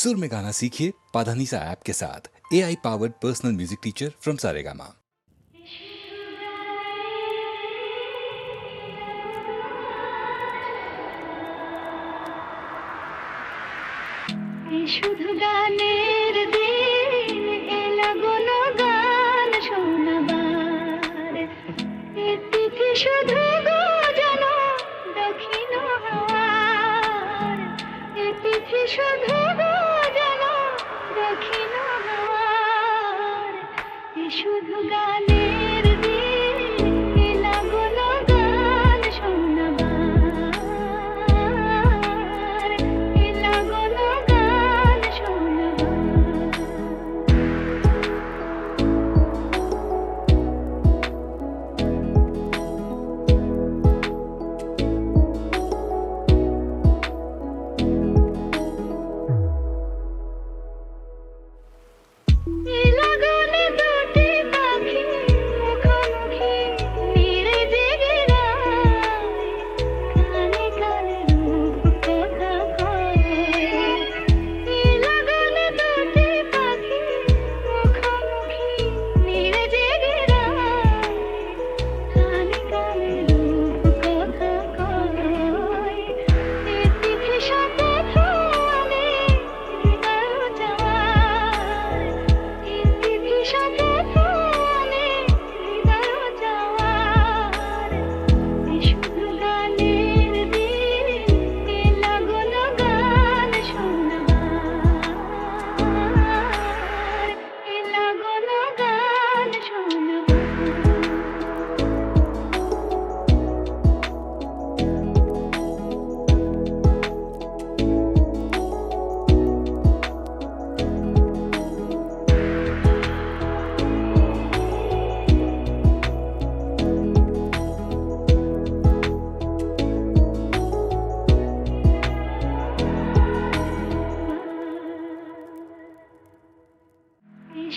सुर में गाना सीखिए पाधानीसा ऐप के साथ। AI powered personal music teacher from Saregama. শুধু গানের দিন এলা কোনো গান শোনাবার এদিকে শুধু গো যেন দক্ষিণ হাওয়ার এদিকে শুধু গো যেন দক্ষিণ হাওয়ার শুধু গানের দিন এলা কোনো গান শোনাবার এলা কোনো গান শোনাবার লাগনে দুটি পাখি মুখোমুখি নীড়ে জেগে রায় কানে কানে রূপ কথা কয় লাগনে দুটি পাখি মুখোমুখি নীড়ে জেগে রায় কানে কানে রূপ কথা কয় এটি ভেসাতে ফোনে হৃদয় যাওয়ার এটি ভেসাতে ফোনে হৃদয় যাওয়ার শুধু গানের দিন এলা কোনো গান শোনাবার এলা কোনো গান শোনাবার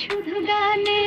শুধু গানে